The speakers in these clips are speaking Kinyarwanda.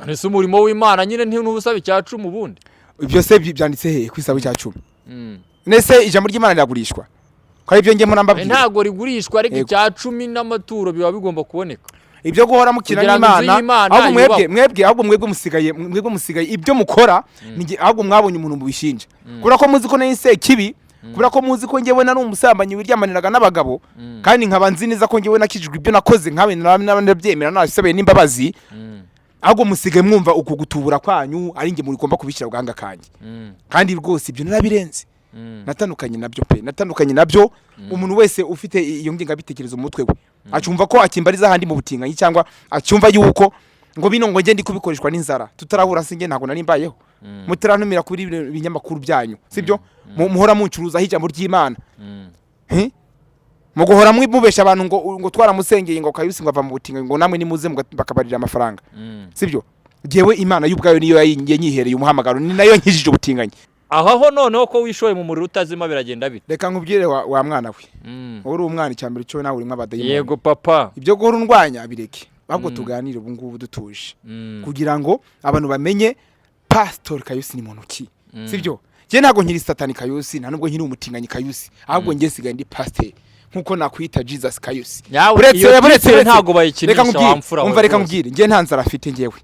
none se umurimo w'Imana nyine n'ubusaba icyacu mu bundi ibyo se byanditse he kwisaba icyacu nese ijambo ry'Imana riragurishwa kwa ibyo ngiye murambabwira ntago rigurishwa ariko icyacu n'amaturo biba bigomba kuboneka ibyo guhora mukina n'Imana ahubwo mwebwe musigaye ibyo mukora ahubwo mwabonye umuntu mubishinja kubera ko muzi ko nese kibi kubera ko muzi ko ngewe nari umusambanyi wiryamaniraga n'abagabo kandi nkaba nzi neza ko ngewe nakijijwe ibyo nakoze nkabe n'abandabyemera nasabe n'imbabazi ahubwo musigaye mwumva uko gutubura kwanyu ari nge muri komba kubishyira bwanga kanje kandi rwose ibyo narabirenze natandukanye nabyo umuntu wese ufite iyo ngengabitekerezo mu mutwe we acumva ko akimbariza handi mu butinganyi cyangwa acyumva yuko ngo bino ngo ngende kubikoreshwa n'inzara tutarahura singe ntago nari mbayeho mutarantumira kuri ibinyamakuru byanyu sibyo muhora muncuruza ijambo ry'Imana mugohora mwibubesha abantu ngo twaramusengeye ngo Kayusi ngo ava mu butinganyi ngo namwe nimuze bakabarira amafaranga sibyo jewe Imana y'ubwayo niyo yanyihereye umuhamagaro ni nayo nkijije ubutinganyi aho noneho ko wishoye mu muriro utazima biragenda bite reka nkubwire wa mwana we uri umwana cyambere cyo nawe urimo abadayimoni yego papa ibyo guhora undwanya bireke ahubwo tuganire ubu ngubu dutuje kugira ngo abantu bamenye Pastor Kayusi ni muntu ki sibyo je ntago nkiri Satani Kayusi nta nubwo nkiri umutinganyi Kayusi ahubwo nge sigaye ndi pastor nkuko nakwita Jesus Kayusi buretse ntago bayikinisha wamfura umva reka nkubwire nge nta nzara afite ngewe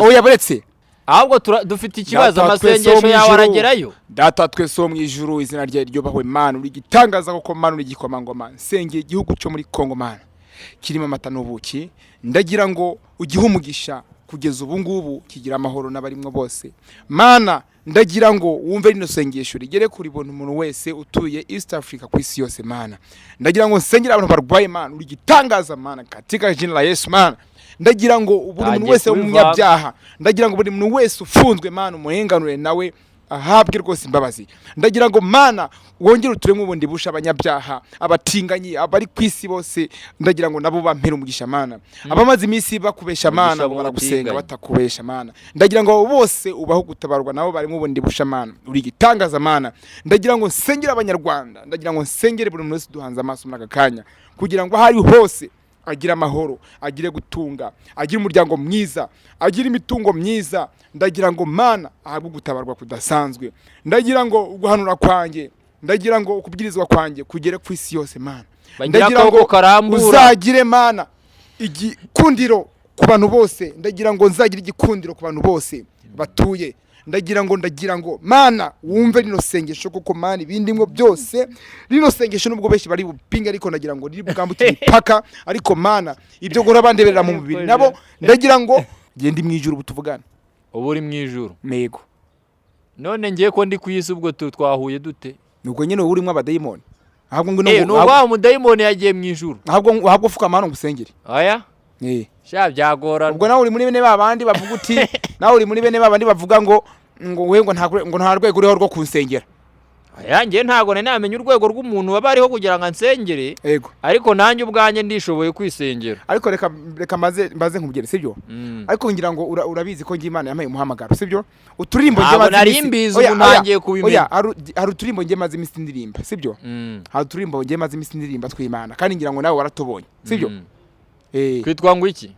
oya buretse ahubwo dufite ikibazo amasengesho yawe aragerayo data twese wo mu ijuru izina rye ryobahwe Mana uri gitangaza ko Mana uri gikomangoma nsengeye igihugu cyo muri Kongo Mana kirimo amata n'ubuki ndagira ngo ugihe umugisha kugeza ubu ngubu kigira amahoro n'abarimwe bose Mana ndagira ngo wumve rino sengesho rigere kuri umuntu wese utuye East Africa ku isi yose Mana ndagira ngo nsengera abantu barwaye Mana uri gitangaza Mana katika jina la Yesu Mana ndagira ngo buri muntu wese umunyabyaha ndagira ngo buri muntu wese ufunzwe Mana umuhenganure nawe ahabwe rwose imbabazi ndagira ngo Mana wongere uturemo ubundi busha abanyabyaha abatinganyi abari kwisi bose ndagira ngo nabo bampera umugisha Mana abamaze iminsi bakubesha Mana baragusenga batakubesha Mana ndagira ngo bose ubaho gutabarwa nabo barimo ubundi busha Mana uri gitangaza Mana ndagira ngo nsengera abanyarwanda ndagira ngo nsengere buri muntu wese duhanze amaso muri akanya kugira ngo ahari hose agira amahoro agire gutunga agira umuryango mwiza agira imitungo myiza ndagira ngo Mana ahabwe gutabarwa kudasanzwe ndagira ngo uguhanura kwanjye ndagira ngo ukubwirizwa kwanjye kugere ku isi yose Mana ndagira ngo uzagire Mana igikundiro ku bantu bose ndagira ngo nzagira igikundiro ku bantu bose batuye ndagira ngo Mana wumve rino sengesho kuko Mana ibindimwe byose rino sengesho nubwo beshi bari bupinga ariko ndagira ngo riri bwambuke imipaka ariko Mana ibyo gora bandeberera mu mubiri nabo ndagira ngo gende mwijuru butuvugana ubu uri mwijuru mego none ngiye ko ndi kuyisi ubwo twahuye dute nuko nyene urimo abadayimoni ahubwo ngo no wa mudayimoni yagiye mwijuru ahubwo fuka Mana ngusengere aya sha byagora ubwo nawe uri muri bene babandi bavuga uti nawe uri muri bene babandi bavuga ngo we ngo nta rwego uriho rwo kunsengera yanjye ntago namenye urwego rw'umuntu wabariho kugira ngo ansengere ariko nanjye ubwanye ndishoboye kwisengera ariko reka maze nkubwire sibyo ariko ngira ngo urabizi ko Imana yampaye umuhamagaro sibyo uturimbo nge maze narimbiza ubuntangiye kubimenya hari uturimbo nge maze imisi ndirimba sibyo hari uturimbo nge maze imisi ndirimba tw'Imana kandi ngira ngo nawe waratubonye sibyo kwitwa ngo iki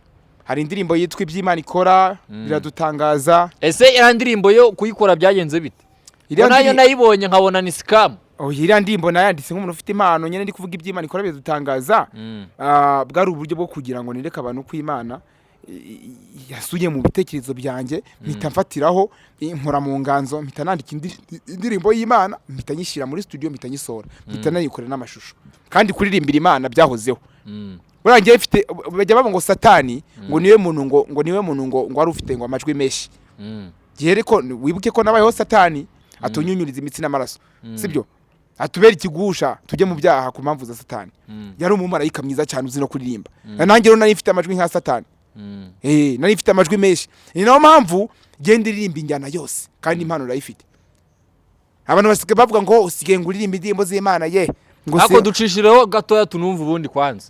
hari indirimbo yitwa iby'Imana ikora biradutangaza ese iriya ndirimbo yo kuyikora byagenze bite nayo nayibonye nkabona ni scam iriya ndirimbo nayanditse nk'umuntu ufite impano nyene ndi kuvuga iby'Imana ikora biradutangaza bwari uburyo bwo kugira ngo nereka abantu ko Imana yasuye mu bitekerezo byanjye mpita mfatiraho nkora mu nganzo mpita nandika indirimbo y'Imana mpita nyishyira muri studio mpita nyisora mpita nayikorera n'amashusho kandi kuririmbira Imana byahozeho burangiye ifite bajya babo ngo Satani ngo niwe muntu ngo niwe muntu ngo wari ufite ngo amajwi meshi gihere ko wibuke ko nabayeho Satani atunyunyuriza imitsi n'amaraso sibyo atubera ikigusha tujye mu byaha ku mpamvu za Satani yari umumarayika mwiza cyane uzi no kuririmba nanjye rero nari mfite amajwi nka Satani nari mfite amajwi meshi ni nayo mpamvu genda iririmba injyana yose kandi impano urayifite abantu basike bavuga ngo usige nguririmba indirimbo z'Imana ye ngo ako ducishireho gatoya tunumva ubundi kwanza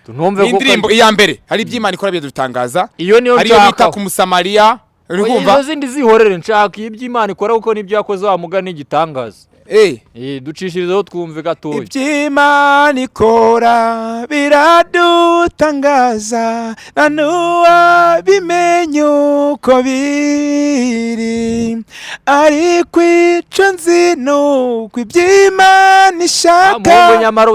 tunumve ko indirimbo iya mbere hari iby'Imana ikora byadutangaza iyo niyo nshaka bita ku Musamariya urumva izo zindi zihorere nshaka iby'Imana ikora kuko nibyo yakoze wa mugani gitangaza ducishirizeho twumve gatoya. Iby'Imana ikora biradutangaza na n'uwabimenye uko biri, ariko ico nzi nuko iby'Imana ishaka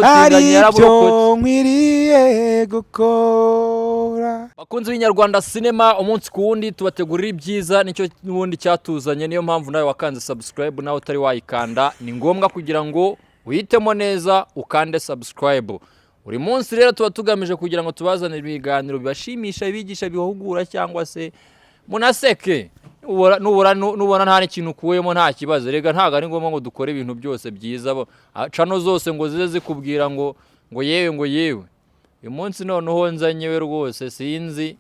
aribyo nkwiriye gukora. Bakunzi b'inyarwanda sinema, umunsi ku wundi tubategurira ibyiza, nicyo n'ubundi cyatuzanye. Niyo mpamvu nawe wakanze subscribe, nawe utari wayikanda ni ngombwa kugira ngo uhitemo neza ukande subscribe. Buri munsi rero tuba tugamije kugira ngo tubazanire ibiganiro bibashimisha, bigisha, bihugura cyangwa se munaseke. Nubona nta n'ikintu ukuyemo nta kibazo, rega ntago ari ngombwa ngo dukore ibintu byose byiza cano zose ngo zize zikubwira ngo yewe. Uyu munsi noneho nzanyewe rwose sinzi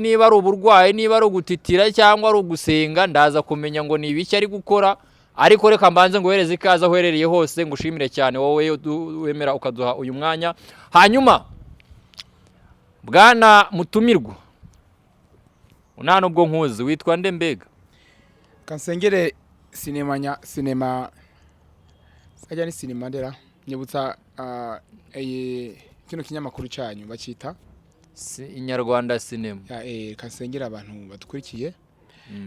niba ari uburwayi, niba ari ugutitira cyangwa ari ugusenga, ndaza kumenya ngo ni ibiki ari gukora. Ariko reka mbanze ngo uhereze ikaze aho uherereye hose, ngushimire cyane wowe wemera ukaduha uyu mwanya. Hanyuma bwana mutumirwa, nta nubwo nkuzi, witwa nde mbega? Kansengere sinema sajya ni sinema ndera nyibutsa kino kinyamakuru cyanyu bacita Inyarwanda Sinema. Kansengere abantu badukurikiye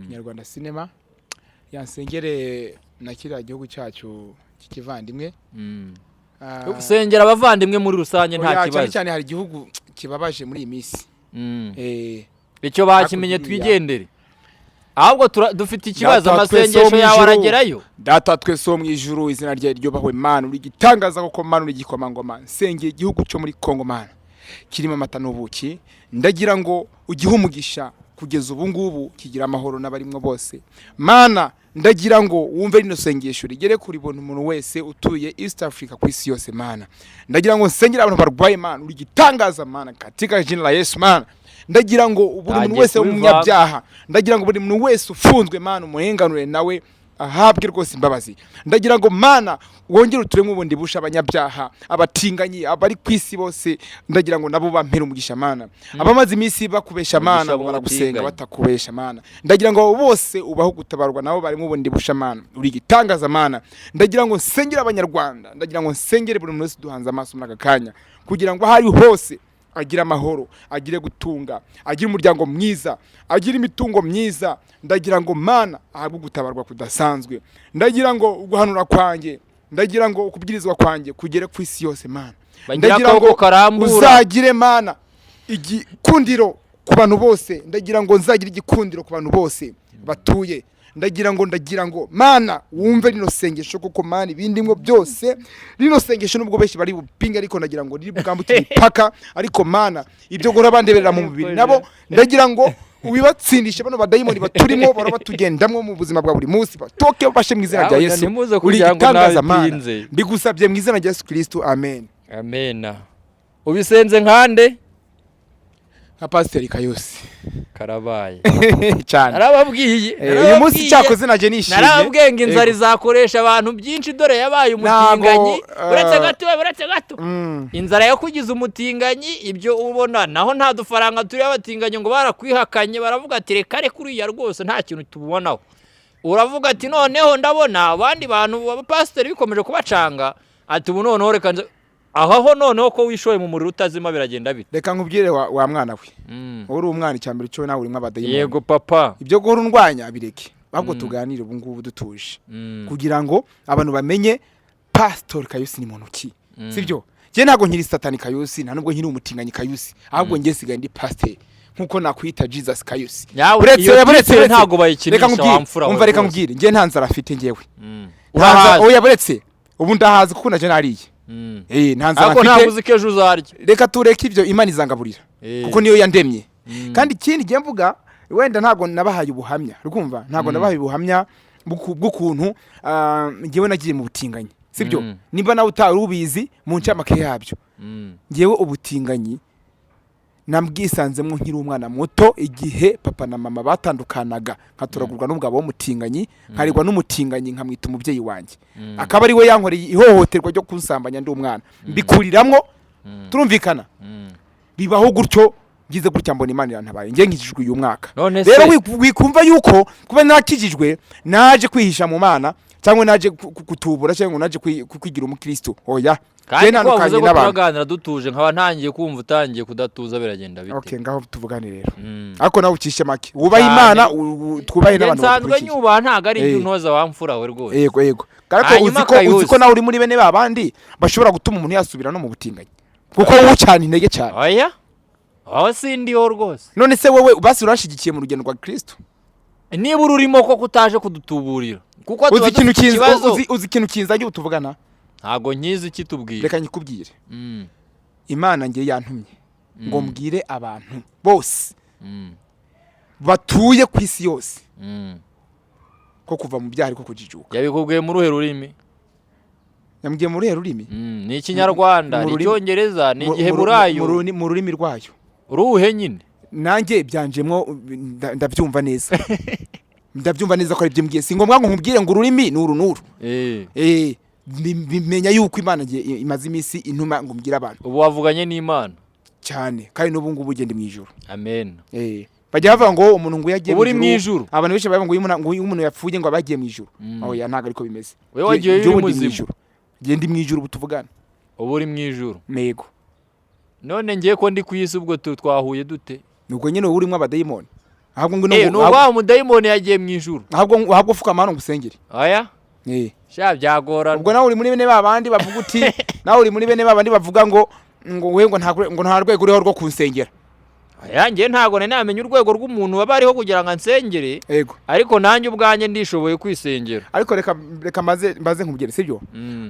Inyarwanda Sinema, yansengere na kiriya gihugu cyacu cy'ikivandimwe. Usengera abavandimwe muri rusange nta kibazo. Cyane hari igihugu kibabaje muri iyi minsi. Icyo bakimenye twigendere. Ahubwo dufite ikibazo, amasengesho yawe aragerayo. Data twese wo mu ijuru, izina rye ryubahwe Mana, uri gitangaza koko Mana, uri gikomangoma. Nsengeye igihugu cyo muri Kongo Mana, kirimo amata n'ubuki, ndagira ngo ugihe umugisha kugeza ubu ngubu kigira amahoro n'abarimwe bose. Mana, ndagira ngo wumve rino sengesho rigere kuri umuntu wese utuye East Africa ku isi yose. Mana, ndagira ngo nsengere abantu barwaye Mana, uri gitangaza Mana, katika jina la Yesu. Mana, ndagira ngo buri muntu wese w'umunyabyaha, ndagira ngo buri muntu wese ufunzwe Mana umuhenganure nawe ahabwe rwose imbabazi. Ndagira ngo Mana wongere uturemo ubundi busha abanyabyaha, abatinganyi, abari kwisi bose, ndagira ngo nabo bampera umugisha Mana. Abamaze iminsi bakubesha Mana, baragusenga batakubesha Mana, ndagira ngo bose ubaho gutabarwa nabo barimo ubundi busha Mana, uri gitangaza Mana. Ndagira ngo nsengere abanyarwanda, ndagira ngo nsengere buri muntu wese duhanze amaso muri aka kanya, kugira ngo ahari hose agira amahoro, agire gutunga, agire umuryango mwiza, agire imitungo myiza. Ndagira ngo Mana ahabwe gutabarwa kudasanzwe. Ndagira ngo uguhanura kwanjye, ndagira ngo ukubwirizwa kwanjye kugere ku isi yose Mana. Ndagira ngo uzagire Mana igikundiro ku bantu bose, ndagira ngo nzagire igikundiro ku bantu bose batuye. Ndagira ngo Mana wumve rino sengesho kuko Mana ibindimwe byose rino sengesho nubwo beshi bari bupinga, ariko ndagira ngo riri bwambuke imipaka. Ariko Mana ibyo gora bandeberera mu mubiri nabo, ndagira ngo ubibatsindishe bano badayimoni baturimo barabatugendamwe mu buzima bwa buri munsi, batoke bashe mu izina rya Yesu. Uri gitangaza Mana, mbigusabye mu izina rya Yesu Kristo, amen. Amen. Ubisenze nkande nka Pastor Kayusi karabaye cyane. Narababwiye uyu munsi cyakoze naje nishimye, narababwiye ngo inzara izakoresha abantu byinshi, dore yabaye umutinganyi. Uretse gato inzara yakugize umutinganyi, ibyo ubona naho nta dufaranga turi abatinganyi ngo barakwihakanye, baravuga ati reka kuriya rwose nta kintu tububonaho. Uravuga ati noneho ndabona abandi bantu abapasiteri bikomeje kubacanga, ati ubu noneho reka aho noneho ko wishoye mu muriro utazima biragenda bite? Reka nkubwire wa mwana we, uri umwana icyambere cyo nawe urimo abadayimoni. Yego papa, ibyo guhora undwanya bireke, ahubwo tuganire ubu ngubu dutuje, kugira ngo abantu bamenye Pastor Kayusi ni muntu ki. Sibyo je ntago nkiri Satani Kayusi, nta nubwo nkiri umutinganyi Kayusi, ahubwo nge sigaye ndi pastor nkuko nakwita Jesus Kayusi. Buretse ntago bayikinisha wamfura. Umva reka nkubwire, nge nta nzara afite ngewe. Oya buretse ubu ndahaza kuko naje nariye. Ntanzara mfite, ntago uzikeje uzarya. Reka tureke ibyo, Imana izangaburira kuko niyo yandemye. Kandi ikindi giye mvuga, wenda ntago nabahaye ubuhamya, rukumva ntago nabahaye ubuhamya bw'ukuntu ngewe nagiye mu butinganyi. Sibyo nimba nawe utarubizi mu ncamake yabyo, ngewe ubutinganyi nambwisanzemo nkiri umwana muto, igihe papa na mama batandukanaga, nkaturagurwa n'umugabo w'umutinganyi, nkarirwa n'umutinganyi, nkamwita umubyeyi wanjye. Akaba ari we yankoreye ihohoterwa ryo kunsambanya ndi umwana, mbikuriramwo. Turumvikana bibaho gutyo, ngize gutya mbona Imana irantabaye, ngiye nkijijwe uyu mwaka. Rero wikumva yuko kuba nakijijwe naje kwihisha mu Mana, cyangwa naje kutubura cyangwa naje kwigira umukristo oya kandi ko wavuze ko turaganira dutuje nkaba ntangiye kumva utangiye kudatuza biragenda bite. Okay, ngaho tuvugane rero ariko nawe ucishe make wubaha Imana twubahe n'abantu nsanzwe nyubaha ntago ari ibyo ntoza wamfura we rwose. Yego ariko uziko nawe uri muri bene babandi bashobora gutuma umuntu yasubira no mu butinganyi kuko wowe cyane intege cyane. Oya aho sindiho rwose. None se wowe basi urashigikiye mu rugendo rwa Kristo niba ururimo ko kutaje kudutuburira kuko uzi ikintu kinzanye utuvugana ntago nkizi kitubwira. Reka nyikubwire Imana ngiye yantumye ngo mbwire abantu bose batuye ku isi yose ko kuva mu byaha ariko kujijuka. Yabikubwiye mu ruhe rurimi? Yambwiye mu ruhe rurimi? Ni Ikinyarwanda, ni Icyongereza, ni Igiheburayo, mu rurimi rwayo. Uruhe nyine? Nanjye byanjemwo ndabyumva neza. Ndabyumva neza ko ari byo mbwiye. Si ngombwa ngo nkubwire ngo ururimi ni urunuru. Bimenya yuko Imana imaze iminsi intuma ngo mbwira abantu. Ubu wavuganye n'Imana cyane kandi n'ubu ngubu ugende mu ijuru. Amen. Bajya bavuga ngo umuntu ngo yagiye mu ijuru. Abantu benshi bavuga ngo umuntu yapfuye ngo abagiye mu ijuru. Oya ntago ariko bimeze. Wewe wagiye mu ijuru. Gende mu ijuru butuvugana. Ubu uri mu ijuru. Nego. None ngiye ko ndi kuyisi ubwo twahuye dute? Nuko nyine urimo abadayimoni. Ahubwo ngo no umudayimoni yagiye mu ijuru. Ahubwo fuka amano ngusengere. Oya? Sha byagora. Ubwo nawe uri muri bene babandi bavuga uti nawe uri muri bene babandi bavuga ngo we ngo nta rwego uriho rwo kunsengera. Oya ngiye ntago namenye urwego rw'umuntu wabariho kugira ngo ansengere. Ariko nanjye ubwanye ndishoboye kwisengera. Ariko reka maze nkubwire sibyo?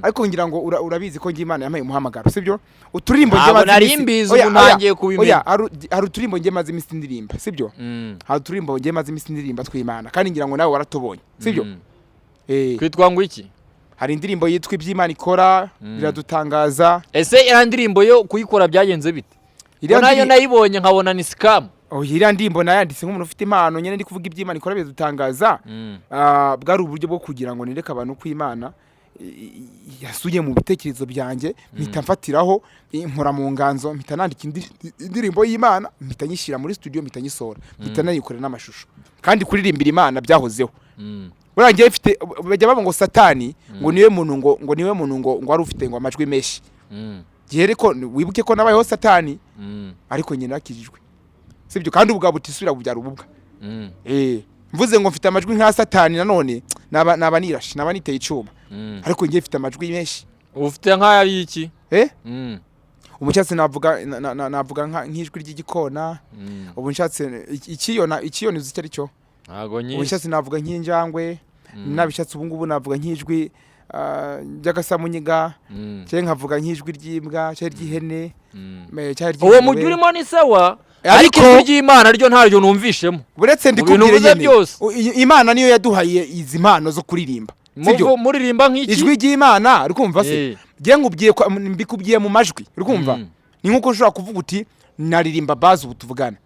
Ariko ngira ngo urabizi ko ngiye Imana yamaye umuhamagaro sibyo? Uturimbo ngiye maze narimbizi ubu ntangiye kubimenya. Oya hari uturimbo ngiye maze iminsi ndirimba sibyo? Hari uturimbo ngiye maze iminsi ndirimba tw'Imana kandi ngira ngo nawe waratubonye sibyo? Kwitwa ngo iki? Hari indirimbo yitwa iby'Imana ikora biradutangaza. Ese iriya ndirimbo yo kuyikora byagenze bite? Nayo nayibonye nkabona ni scam. Iriya ndirimbo nayanditse nk'umuntu ufite impano nyene ndi kuvuga iby'Imana ikora biradutangaza. Bwari uburyo bwo kugira ngo nereke abantu ko Imana yasuye mu bitekerezo byanjye mpita mfatiraho nkora mu nganzo mpita nandika indirimbo y'Imana mpita nyishira muri studio mpita nyisora mpita nayikorera n'amashusho kandi kuririmbira Imana byahozeho. Burangiye ifite bajya baba ngo Satani ngo niwe muntu ngo niwe muntu ngo wari ufite ngo amajwi meshi. Gihere ko wibuke ko nabayeho Satani ariko nyine nakijijwe sibyo kandi ubwa butisubira kubyara ububwa. Mvuze ngo mfite amajwi nka Satani nanone naba nirashe naba niteye icuma ariko ngiye mfite amajwi menshi. Ufite nk'aya y'iki? Umucyatsi navuga nk'ijwi ry'igikona. Ubu nshatse ikiyoni uzi icyo ari cyo? Ntago nyi. Umucyatsi navuga nk'injangwe nabishatse ubu ngubu navuga nk'ijwi ry'agasamunyiga cyangwa nkavuga nk'ijwi ry'imbwa cyangwa ry'ihene uwo mujyi urimo ni sawa ariko ry'Imana ryo ntaryo numvishemo. Buretse ndikubwire nyene Imana niyo yaduhaye izi mpano zo kuririmba sibyo? Muririmba nk'iki? Ijwi ry'Imana urikumva se? Giye ngubwiye mbikubwiye mu majwi urikumva? Ni nkuko ushobora kuvuga uti naririmba bass ubu tuvugana.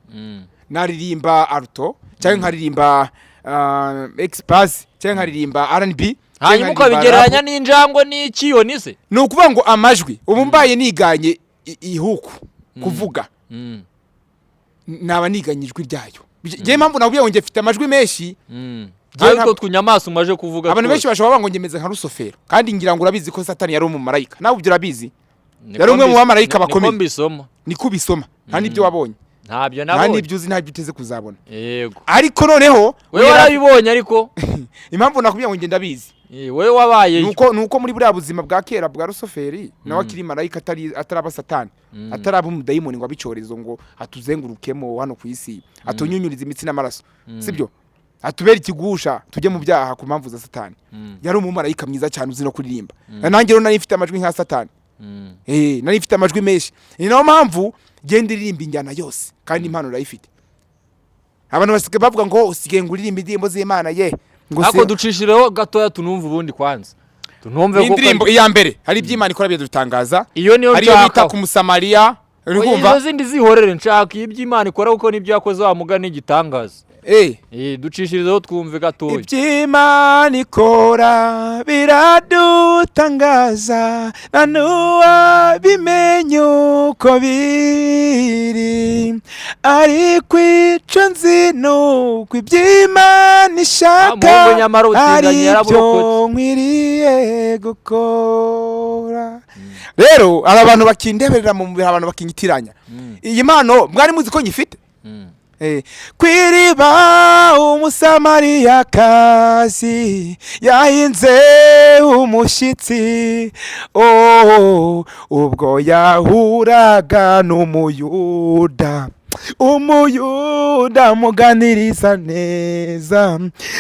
Naririmba alto cyangwa nkaririmba X-Bass cyangwa nkaririmba R&B. Hanyuma ukabigereranya n'injangwe n'ikiyoni se? Ni ukuvuga ngo amajwi ubu mbaye niganye ihuku kuvuga naba niganye ijwi ryayo. Giye mpamvu nabwiye ngo mfite amajwi menshi. Ariko twunyamaso umaje kuvuga. Abantu benshi bashobora ngo ngemeze nka Rusofero kandi ngira ngo urabizi ko Satani yari umumarayika. Nawe ubyo urabizi? Yari umwe mu bamarayika bakomeye. Ni kubisoma kandi ibyo wabonye. Ntabyo nabonye. Kandi ibyo uzi ntabyo uteze kuzabona. Yego. Ariko noneho wewe warabibonye ariko impamvu nakubwiye ngo ngenda bizi. Wewe wabaye nuko muri buriya buzima bwa kera bwa Rusoferi nawe akiri marayika ataraba Satani ataraba umudayimoni ngo abicorezo ngo atuzengurukemo hano ku isi atunyunyuriza imitsi n'amaraso sibyo? Atubera ikigusha tujye mu byaha ku mpamvu za Satani. Yari umumarayika mwiza cyane uzi no kuririmba. Nanjye rero nari mfite amajwi nka Satani. Nari mfite amajwi menshi. Ni nayo mpamvu genda iririmba injyana yose kandi impano urayifite. Abantu basigaye bavuga ngo usigaye nguririmba indirimbo z'Imana ye. Ako ducishireho gatoya tunumva ubundi kwanza. Tunumve ko indirimbo iya mbere hari iby'Imana ikora byo dutangaza. Iyo niyo bita ku Musamariya uri kumva izo zindi zihorere nshaka iby'Imana ikora kuko nibyo yakoze wa mugani igitangaza ducishirizeho twumve gatoya. iby'Imana ikora biradutangaza na n'uwabimenya uko biri ariko ico nzi nuko iby'Imana ishaka aribyo nkwiriye gukora. Rero aba abantu bakindeberera mu mubiri abantu bakinyitiranya iyi mpano mwari muzi ko nyifite kw'iriba umusamariyakazi yahinze umushitsi ubwo yahuraga n'umuyuda muganiriza neza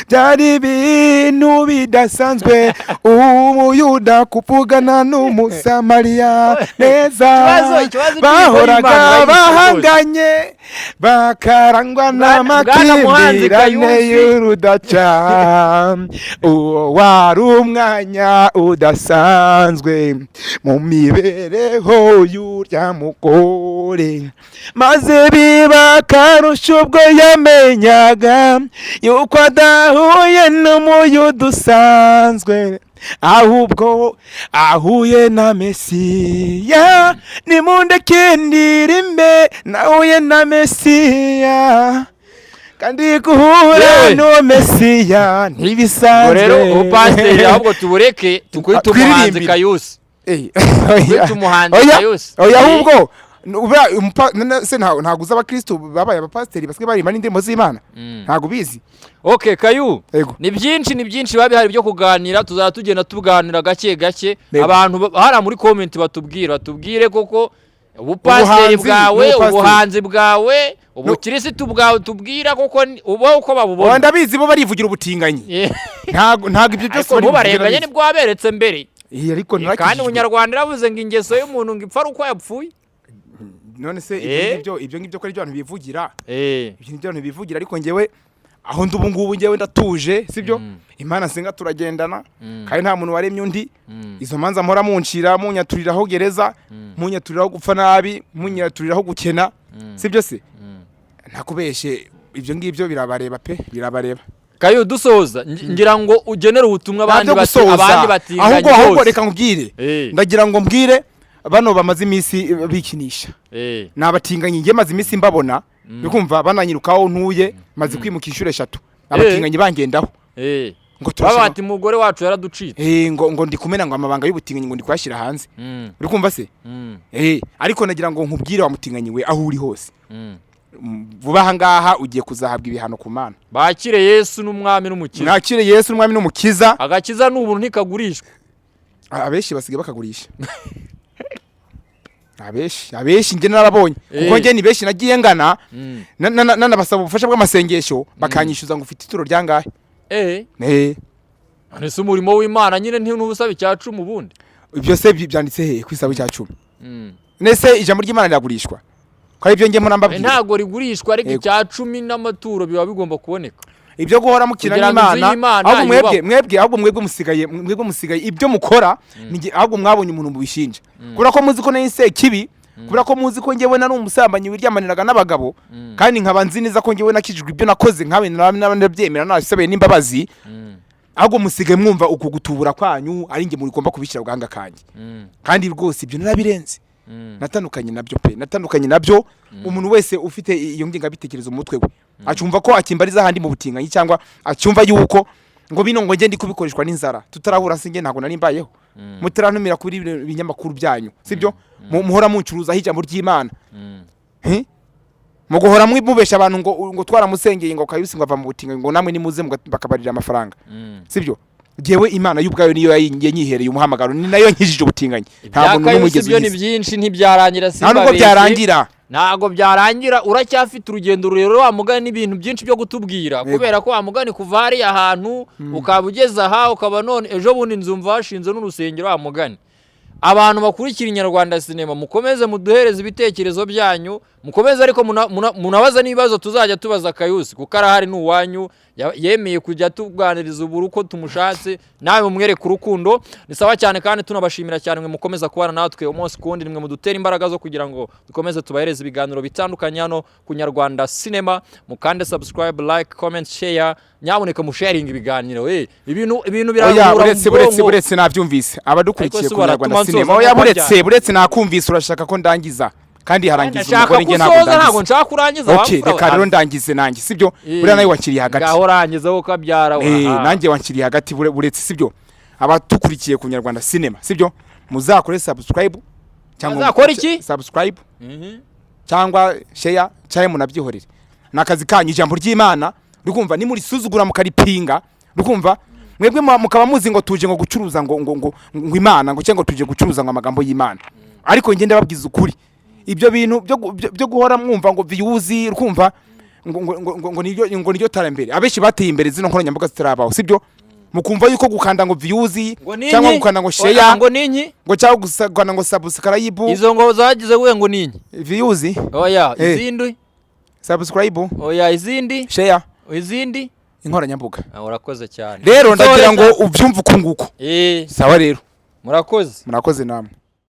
byari ibintu bidasanzwe umuyuda kuvugana n'umusamariya neza bahoraga bahanganye bakarangwa n'amakimbirane y'urudaca uwo wari umwanya udasanzwe mu mibereho y'urya mugore maze biba akarusho ubwo yamenyaga yuko adahuye n'umuyuda usanzwe ahubwo ahuye na Mesiya. nimundeke ndirimbe nahuye na Mesiya kandi guhura n'uwo Mesiya ntibisanzwe. Rero upasiteri ahubwo tubureke tukwita umuhanzi Kayusi ahubwo se ntago uzi abakristo babaye abapasiteri basigaye baririmba n'indirimbo z'Imana ntago bizi. Okay Kayu, ni byinshi babihari byo kuganira, tuzaba tugenda tuganira gake gake. Abantu hara muri comment batubwire koko ubupasiteri bwawe, ubuhanzi bwawe, ubukirisitu bwawe tubwira koko uba uko babubona. Ndabizi bo barivugira ubutinganyi ntago ibyo byose bari barenganye nibwo waberetse mbere. Ariko kandi umunyarwanda yavuze ngo ingeso y'umuntu ngo ipfa uko yapfuye. None se ibyo ngibyo ko ari byo abantu bivugira ibyo ngibyo abantu bivugira ariko ngewe aho ndi ubu ngubu ngewe ndatuje sibyo Imana senga turagendana kandi nta muntu waremye undi izo manza mpora muncira munyaturiraho gereza munyaturiraho gupfa nabi munyaturiraho gukena sibyo se ntakubeshe ibyo ngibyo birabareba biraba Kayu dusoza ngira ngo ugenera ubutumwa abandi batinganye ahubwo reka nkubwire ndagira ngo mbwire bano bamaze iminsi bikinisha nabatinganye ngiye maze iminsi mbabona bikumva bananyirukaho ntuye maze kwimuka inshuro 3 abatinganye bangendaho ngo turabati mugore wacu yaraducitse ngo ndi kumena ngo amabanga y'ubutinganye ngo ndi kwashira hanze bikumva se ariko nagira ngo nkubwire wa mutinganye we aho uri hose vuba hangaha ugiye kuzahabwa ibihano ku Mana. Bakire Yesu n'umwami n'umukiza. Nakire Yesu n'umwami n'umukiza. Agakiza n'ubuntu ntikagurishwa. Abeshi basigaye bakagurisha. abeshi nge narabonye kuko nge ni beshi nagiye ngana nanabasaba ubufasha bw'amasengesho bakanyishyuza ngo ufite ituro ryangahe. Nese umurimo w'Imana nyine ntubusabe icyacu mu bundi. Ibyo se byanditse he kwisaba icyacu. Nese ijambo ry'Imana riragurishwa. Kwa ibyo nge murambabwira ntago rigurishwa ariko icya10 n'amaturo biba bigomba kuboneka. Ibyo guhora mukina n'Imana ahubwo mwebwe musigaye ibyo mukora ahubwo mwabonye umuntu mubishinja kubera ko muzi ko nese kibi kubera ko muzi ko ngewe nari umusambanyi wiryamaniraga n'abagabo kandi nkaba nzi neza ko ngewe nakijijwe ibyo nakoze nkabe n'abandabyemera nasabeye n'imbabazi ahubwo musigaye mwumva uko gutubura kwanyu ari nge muri komba kubishira uganga kanje kandi rwose ibyo narabirenze natandukanye nabyo umuntu wese ufite iyo nginga bitekerezo mu mutwe we acumva ko akimbariza handi mu butinganyi cyangwa acyumva yuko ngo bino ngo nge ndi kubikoreshwa n'inzara tutarahura singe ntago nari mbayeho mutarantumira kuri ibinyamakuru byanyu sibyo muhora muncuruza ijambo ry'Imana mugohora mwibubesha abantu ngo twaramusengeye ngo Kayusi ngo ava mu butinganyi ngo namwe nimuze bakabarira amafaranga sibyo jewe Imana y'ubwayo niyo yanyihereye umuhamagaro ni nayo nkijije ubutinganyi ntabwo n'umugezi ibyo ni byinshi ntibyarangira ntago byarangira uracyafite urugendo rurero wa mugani n'ibintu byinshi byo gutubwira kubera ko wa mugani kuva hari ahantu ukabugeza aha ukaba none ejo bundi nzumva hashinze n'urusengero wa mugani abantu bakurikira Inyarwanda Cinema mukomeze muduhereze ibitekerezo byanyu mukomeze ariko munabaza n'ibibazo tuzajya tubaza Kayusi kuko arahari n'uwanyu yemeye kujya tuganiriza uburu uko tumushatse nawe mumwereke urukundo ni sawa cyane kandi tunabashimira cyane mwe mukomeza kubana natwe umunsi kundi nimwe mudutera imbaraga zo kugira ngo dukomeze tubahereze ibiganiro bitandukanye hano ku Nyarwanda Cinema mukande subscribe like comment share nyaboneka mu sharing ibiganiro ibintu birahura buretse nabyumvise abadukurikiye ku Nyarwanda Cinema buretse nakumvise urashaka ko ndangiza kandi harangiza umugore nge ntabwo nshaka kurangiza okay reka rero ndangize nanjye sibyo buriya nawe wankiriye hagati ngaho rangiza wo kabyara nanjye wankiriye hagati buretse sibyo abatukurikiye ku Nyarwanda Cinema sibyo muzakore subscribe cyangwa muzakora iki subscribe cyangwa share cyane munabyihorere nakazi kanyu ijambo ry'Imana rukumva ni muri suzugura mukaripinga rukumva mwebwe mukaba muzi ngo tuje ngo gucuruza ngo Imana ngo cyangwa tuje gucuruza ngo amagambo y'Imana ariko nge ndababwiza ukuri ibyo bintu byo guhora mwumva ngo views rukumva ngo niryo tarambere abeshi bateye imbere zino nkoranyambaga zitarabaho sibyo mukumva yuko gukanda ngo views cyangwa gukanda ngo share ngo ninyi ngo cyangwa gukanda ngo subscribe izo ngo zagize we ngo ninyi views oya izindi subscribe oya izindi share izindi inkoranyambaga urakoze cyane rero ndagira ngo ubyumve uko nguko sawa rero murakoze namwe